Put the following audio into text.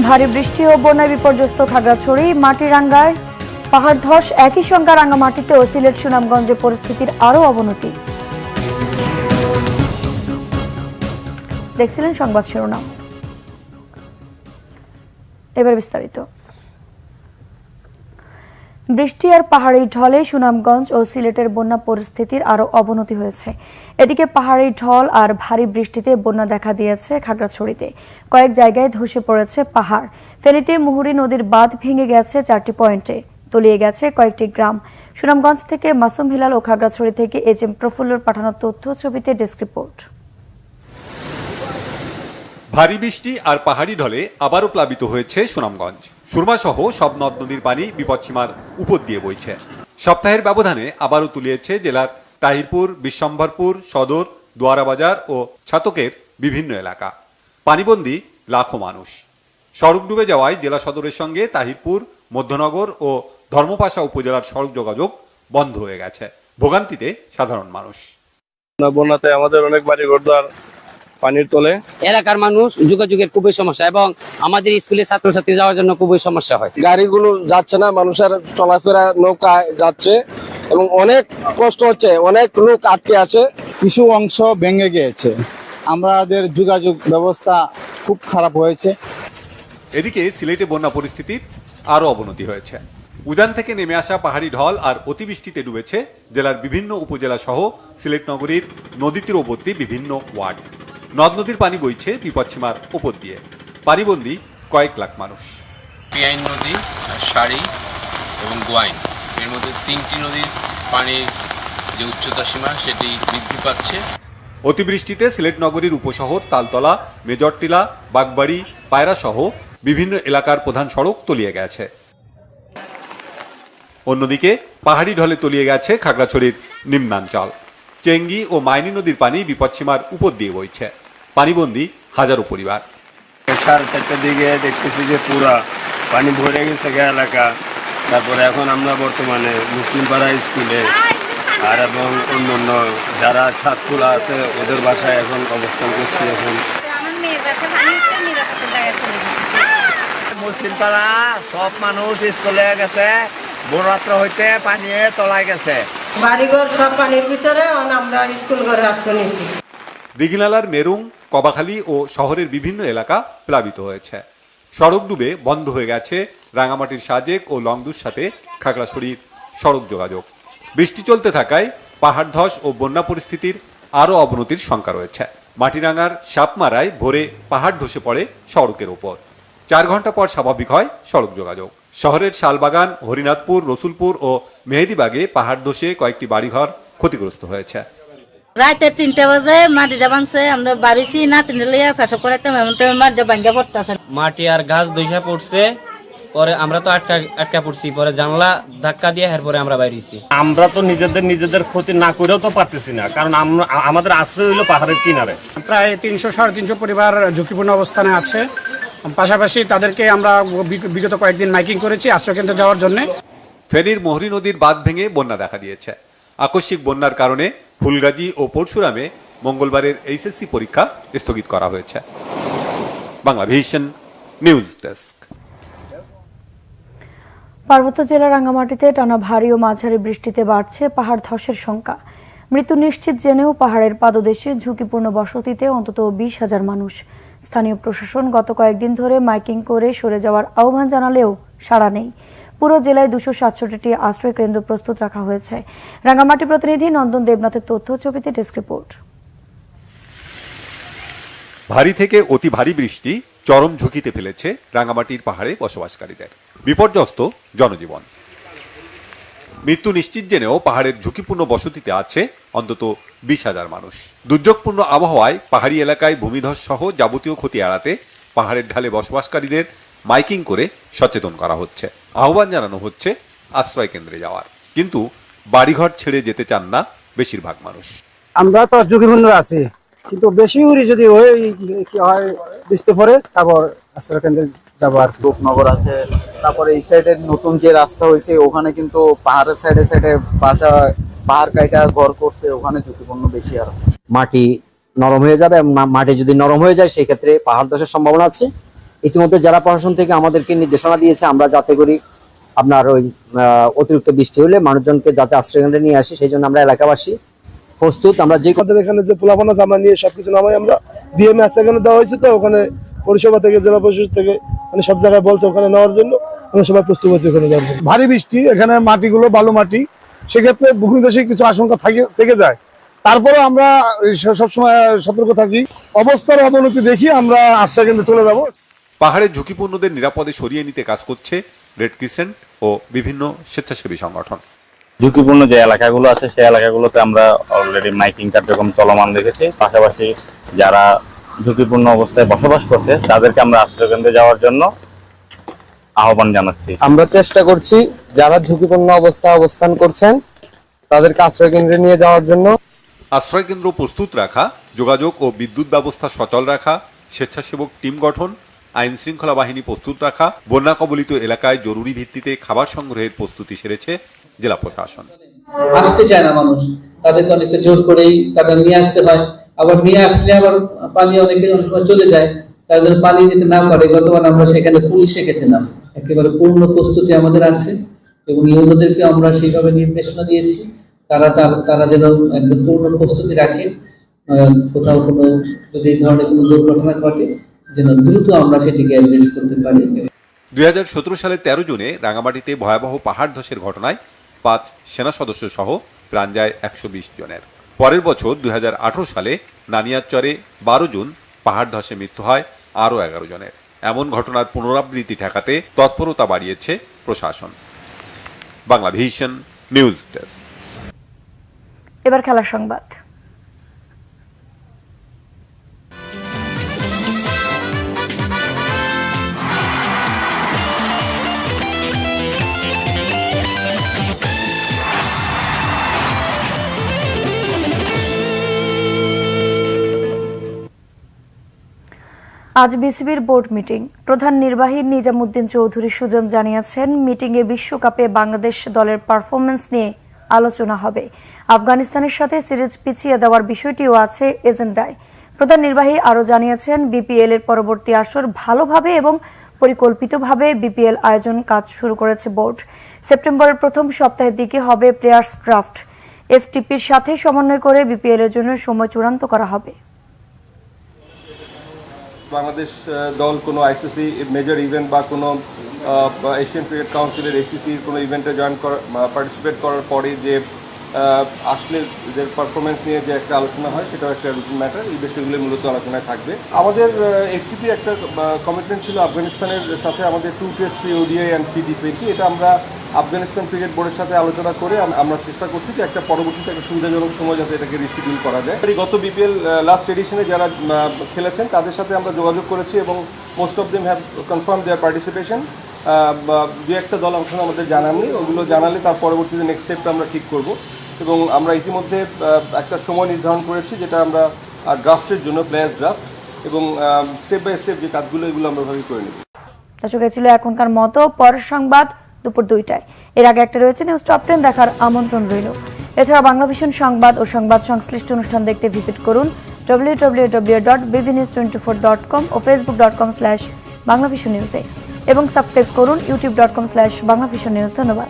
ভারী বৃষ্টি ও বন্যায় বিপর্যস্ত খাগড়াছড়ি, মাটিরাঙ্গায় পাহাড় ধস, একই সঙ্গে রাঙ্গামাটিতে ও সিলেট সুনামগঞ্জে পরিস্থিতির আরও অবনতি। দেখছিলেন সংবাদ শিরোনাম, এবার বিস্তারিত। বৃষ্টি আর পাহাড়ি ঢলে সুনামগঞ্জ ও সিলেটের বন্যা পরিস্থিতির আরও অবনতি হয়েছে। এদিকে পাহাড়ি ঢল আর ভারী বৃষ্টিতে বন্যা দেখা দিয়েছে খাগড়াছড়িতে। কয়েক জায়গায় ধসে পড়েছে পাহাড়। ফেনীতে মুহুরী নদীর বাঁধ ভেঙে গেছে 4টি পয়েন্টে, তলিয়ে গেছে কয়েকটি গ্রাম। সুনামগঞ্জ থেকে মাসুম হিলাল ও খাগড়াছড়ি থেকে এজএম প্রফুল্লর পাঠানো তথ্য, ছবিতে ডেস্ক রিপোর্ট। ভারী বৃষ্টি আর পাহাড়ি ঢলে আবারও প্লাবিত হয়েছে সুনামগঞ্জ। সুরমা সহ সব নদ নদীর পানি বিপদসীমার উপর দিয়ে বইছে। সপ্তাহের ব্যবধানে আবারও তুলিয়েছে জেলার তাহিরপুর, বিশ্বম্ভরপুর, সদর, দোয়ারাবাজার ও ছাতকের বিভিন্ন এলাকা। পানিবন্দী লাখো মানুষ। সড়ক ডুবে যাওয়ায় জেলা সদরের সঙ্গে তাহিরপুর, মধ্যনগর ও ধর্মপাশা উপজেলার সড়ক যোগাযোগ বন্ধ হয়ে গেছে। ভোগান্তিতে সাধারণ মানুষ। বন্যাতে আমাদের অনেক বাড়ি ঘরদুয়ার পানির তলে। এলাকার মানুষ যোগাযোগের খুবই সমস্যা এবং আমাদের স্কুলে ছাত্রছাত্রী যাওয়ার জন্য খুবই সমস্যা হয়। গাড়িগুলো যাচ্ছে না, মানুষের চলাফেরা নৌকায় যাচ্ছে এবং অনেক কষ্ট হচ্ছে, অনেক লোক আটকে আছে। কিছু অংশ ভেঙে গিয়েছে, আমাদের যোগাযোগ ব্যবস্থা খুব খারাপ হয়েছে। এদিকে সিলেটে বন্যা পরিস্থিতির আরও অবনতি হয়েছে। উজান থেকে নেমে আসা পাহাড়ি ঢল আর অতিবৃষ্টিতে ডুবেছে জেলার বিভিন্ন উপজেলা সহ সিলেট নগরীর নদী তীরবর্তী বিভিন্ন ওয়ার্ড। নদ নদীর পানি বইছে বিপদসীমার উপর দিয়ে। পানিবন্দী কয়েক লাখ মানুষ। পিয়াইন নদী, সারি এবং গোয়াইন, এর মধ্যে 3টি নদীর পানির যে উচ্চতা সীমা সেটি বৃদ্ধি পাচ্ছে। অতিবৃষ্টিতে সিলেট নগরীর উপশহর তালতলা, মেজরটিলা, বাগবাড়ি, পায়রা সহ বিভিন্ন এলাকার প্রধান সড়ক তলিয়ে গেছে। অন্যদিকে পাহাড়ি ঢলে তলিয়ে গেছে খাগড়াছড়ির নিম্নাঞ্চল। চেঙ্গি ও মাইনী নদীর পানি বিপদসীমার উপর দিয়ে বইছে। পানিবন্দী হাজারো পরিবার। 4:30টার দিকে দেখতেছি যে পুরা পানি ভরে গেছে এলাকা। তারপরে এখন আমরা বর্তমানে মুসলিম পাড়া স্কুলে আর এবং অন্যান্য যারা ছাত্ররা আছে ওদের বাসায় এখন অবস্থান করছি। এখন মুসলিম পাড়া সব মানুষ স্কুলে গেছে, ভোররাত্র হইতে পানি তলায় গেছে। বাড়িঘর সব পানির ভিতরে, আমরা স্কুল ঘরে আশ্রয় নিয়েছি। দীঘিনালার মেরুং, কবাখালী ও শহরের বিভিন্ন এলাকা প্লাবিত হয়েছে। সড়ক ডুবে বন্ধ হয়ে গেছে রাঙামাটির সাজেক ও লংদুর সাথে খাগড়াছড়ির সড়ক যোগাযোগ। বৃষ্টি চলতে থাকায় পাহাড় ধস ও বন্যা পরিস্থিতির আরও অবনতির শঙ্কা রয়েছে। মাটিরাঙ্গার সাপমারায় ভোরে পাহাড় ধসে পড়ে সড়কের ওপর। 4 ঘন্টা পর স্বাভাবিক হয় সড়ক যোগাযোগ। শহরের শালবাগান, হরিনাথপুর, রসুলপুর ও মেহেদিবাগে পাহাড় ধসে কয়েকটি বাড়িঘর ক্ষতিগ্রস্ত হয়েছে। রাতে 3টা বাজে মাটিটা ভাঙছে, আমরা বাড়িছি না 3টা লিয়া ফেসব করাইতাম, এমন টাইমে মাটিটা ভাঙ্গা পড়তেছে। মাটি আর গাছ ধসে পড়ছে, পরে আমরা তো আটকা পড়ছি, পরে জানলা ধাক্কা দিয়ে এরপরে আমরা বাইরেছি। আমরা তো নিজেদের ক্ষতি না করেও তো পারতেছি না, কারণ আমাদের আশ্রয় হইলো পাহাড়ের কিনারে। প্রায় 300-350 পরিবার ঝুঁকিপূর্ণ অবস্থানে আছে। পাশাপাশি তাদেরকে আমরা বিগত কয়েকদিন মাইকিং করেছি আশ্রয়কেন্দ্রে যাওয়ার জন্য। ফেনীর মুহুরী নদীর বাঁধ ভেঙে বন্যা দেখা দিয়েছে। আকস্মিক বন্যার কারণে ফুলগাজী ও পরশুরামে মঙ্গলবারের এইচএসসি পরীক্ষা স্থগিত করা হয়েছে। Banglavision news desk. পার্বত্য জেলা রাঙ্গামাটিতে টানা ভারী ও মাঝারি বৃষ্টিতে বাড়ছে পাহাড় ধসের শঙ্কা। মৃত্যু নিশ্চিত জেনেও পাহাড়ের পাদদেশে ঝুঁকিপূর্ণ বসতিতে অন্তত 20,000 মানুষ। স্থানীয় প্রশাসন গত কয়েকদিন ধরে মাইকিং করে সরে যাওয়ার আহ্বান জানালেও সাড়া নেই। পুরো জেলায় 267টি আশ্রয় কেন্দ্র প্রস্তুত রাখা হয়েছে। রাঙ্গামাটি প্রতিনিধি নন্দন দেবনাথের তথ্য, ছবিতে ডেস্ক রিপোর্ট। ভারী থেকে অতি ভারী বৃষ্টি চরম ঝুঁকিতে ফেলেছে রাঙ্গামাটির পাহাড়ে বসবাসকারীদের। বিপর্যস্ত জনজীবন। মৃত্যু নিশ্চিত জেনেও পাহাড়ের ঝুঁকিপূর্ণ বসতিতে আছে অন্তত 20,000 মানুষ। দুর্যোগপূর্ণ আবহাওয়ায় পাহাড়ি এলাকায় ভূমিধস সহ যাবতীয় ক্ষতি এড়াতে পাহাড়ের ঢালে বসবাসকারীদের মাইকিং করে সচেতন করা হচ্ছে। আহ্বান জানানো হচ্ছে আশ্রয় কেন্দ্রে যাওয়ার, কিন্তু বাড়িঘর ছেড়ে যেতে চান না বেশিরভাগ মানুষ। আমরা তো ঝুঁকিপূর্ণ আছি, কিন্তু বেশি উড়ি যদি হয় বৃষ্টি পরে তারপর আশ্রয় কেন্দ্রে যাবার। রূপনগর আছে, তারপরে এই সাইডের নতুন যে রাস্তা হয়েছে ওখানে কিন্তু পাহাড়ের সাইডে বাসা, পাহাড় কাইটা ঘর করছে, ওখানে ঝুঁকিপূর্ণ বেশি। আর মাটি নরম হয়ে যাবে, মাটি যদি নরম হয়ে যায় সেই ক্ষেত্রে পাহাড় ধসের সম্ভাবনা আছে। ইতিমধ্যে জেলা প্রশাসন থেকে আমাদেরকে নির্দেশনা দিয়েছে আমরা যাতে করি আপনার ওই অতিরিক্ত বৃষ্টি হলে মানুষজনকে যাতে আশ্রয়কেন্দ্রে নিয়ে আসি, সেই জন্য আমরা এলাকাবাসী প্রস্তুত। আমরা যে এখানে যে পোলাপান আছে আমরা নিয়ে সবকিছু নামাই, আমরা বিএমএ এখানে দেওয়া হয়েছে, তো ওখানে পরিষেবা থেকে জেলা পরিষদ থেকে মানে সব জায়গায় বলছে ওখানে নেওয়ার জন্য, আমরা সবাই প্রস্তুত আছি ওখানে যাওয়ার জন্য। ভারী বৃষ্টি, এখানে মাটিগুলো বালু মাটি, সেক্ষেত্রে ভূমিধসে কিছু আশঙ্কা থেকে যায়। তারপরে আমরা সবসময় সতর্ক থাকি, অবস্থার অবনতি দেখি আমরা আশ্রয়কেন্দ্রে চলে যাব। পাহাড়ের ঝুঁকিপূর্ণদের নিরাপদে সরিয়ে নিতে কাজ করছে রেড ক্রিসেন্ট ও বিভিন্ন স্বেচ্ছাসেবী সংগঠন। ঝুঁকিপূর্ণ যে এলাকাগুলো আছে সেই এলাকাগুলোতে আমরা অলরেডি মাইকিং কার্যক্রম চলমান রেখেছি। পাশাপাশি যারা ঝুঁকিপূর্ণ অবস্থায় বসবাস করছে তাদেরকে আমরা আশ্রয়কেন্দ্রে যাওয়ার জন্য আহ্বান জানাচ্ছি। আমরা চেষ্টা করছি যারা ঝুঁকিপূর্ণ অবস্থায় অবস্থান করছেন তাদেরকে আশ্রয়কেন্দ্রে নিয়ে যাওয়ার জন্য। আশ্রয়কেন্দ্র প্রস্তুত রাখা, যোগাযোগ ও বিদ্যুৎ ব্যবস্থা সচল রাখা, স্বেচ্ছাসেবক টিম গঠন, আইন শৃঙ্খলা বাহিনী প্রস্তুত রাখা, বন্যা কবলিত এলাকায় জরুরি ভিত্তিতে খাবার সংগ্রহের প্রস্তুতি সেরেছে জেলা প্রশাসন। আসতে চায় না মানুষ, তাদেরকে অনেকটা জোর করেই তাদের নিয়ে আসতে হয়। আবার নিয়ে আসলে আবার পানি অনেক সময় চলে যায়, তাদের পানি দিতে না পারে। গতবার আমরা সেখানে পুলিশ রেখেছিলাম, একেবারে পূর্ণ প্রস্তুতি আমাদের আছে এবং ইউনোদেরকে আমরা সেইভাবে নির্দেশনা দিয়েছি তারা যেন একদম পূর্ণ প্রস্তুতি রাখে। কোথাও কোনো যদি এই ধরনের কোনো দুর্ঘটনা ঘটে যেন দ্রুত আমরা সেটিকে অ্যাড্রেস করতে পারি। 2017 সালের 13 জুনে রাঙামাটিতে ভয়াবহ পাহাড় ধসের ঘটনায় 5 সেনা সদস্য সহ প্রাণ যায় 120 জনের। পরের বছর 2018 সালে নানিয়ারচরে 12 জুন পাহাড় ধসে মৃত্যু হয় আরও 11 জনের। এমন ঘটনার পুনরাবৃত্তি ঠেকাতে তৎপরতা বাড়িয়েছে প্রশাসন। Bangla vision news desk. এবার খেলার সংবাদ। আজ বিসিবির বোর্ড মিটিং। প্রধান নির্বাহী নিজামুদ্দিন চৌধুরী সুজন জানিয়েছেন, মিটিংয়ে বিশ্বকাপে বাংলাদেশ দলের পারফরমেন্স নিয়ে আলোচনা হবে। আফগানিস্তানের সাথে সিরিজ পিছিয়ে দেওয়ার বিষয়টিও আছে এজেন্ডায়। প্রধান নির্বাহী আরও জানিয়েছেন, বিপিএল এর পরবর্তী আসর ভালোভাবে এবং পরিকল্পিতভাবে বিপিএল আয়োজন কাজ শুরু করেছে বোর্ড। সেপ্টেম্বরের প্রথম সপ্তাহের দিকে হবে প্লেয়ার্স ড্রাফট। এফটিপির সাথে সমন্বয় করে বিপিএল এর জন্য সময় চূড়ান্ত করা হবে। বাংলাদেশ দল কোনো আইসিসি মেজর ইভেন্ট বা কোনো এশিয়ান ক্রিকেট কাউন্সিলের এসিসির কোনো ইভেন্টে পার্টিসিপেট করার পরে যে আসলে যে পারফরমেন্স নিয়ে যে একটা আলোচনা হয় সেটাও একটা রুটিন ম্যাটার। এই বিষয়গুলো মূলত আলোচনায় থাকবে। আমাদের এফটিপি একটা কমিটমেন্ট ছিল আফগানিস্তানের সাথে, আমাদের 2 টেস্ট ওডিআই অ্যান্ড T20। এটা আমরা আফগানিস্তান ক্রিকেট বোর্ডের সাথে আলোচনা করে আমরা চেষ্টা করছি যে একটা পরবর্তীতে একটা সুবিধাজনক সময় যাতে এটাকে রিশিডিউল করা যায়। গত বিপিএল লাস্ট এডিশনে যারা খেলেছেন তাদের সাথে আমরা যোগাযোগ করেছি এবং most of them have confirm there participation. দু একটা দল অংশ আমাদের জানাননি, ওগুলো জানালে তার পরবর্তীতে নেক্সট স্টেপটা আমরা ঠিক করব। এবং আমরা ইতিমধ্যে একটা সময় নির্ধারণ করেছি যেটা আমরা ড্রাফটের জন্য প্লেয়ার্স ড্রাফট, এবং স্টেপ বাই স্টেপ যে কাজগুলো এগুলো আমরা ভাবে করে নেব। দর্শক, ছিল এখনকার মতো। পরের সংবাদ দুপুর 2টায়। এর আগে একটা রয়েছে নিউজ টপ 10 দেখার আমন্ত্রণ রইল। এছাড়া বাংলা ভিশন সংবাদ ও সংবাদ সংশ্লিষ্ট অনুষ্ঠান দেখতে ভিজিট করুন www.bbnews24.com ও facebook.com/banglavisionnews এবং সাবস্ক্রাইব করুন youtube.com/banglavisionnews। ধন্যবাদ।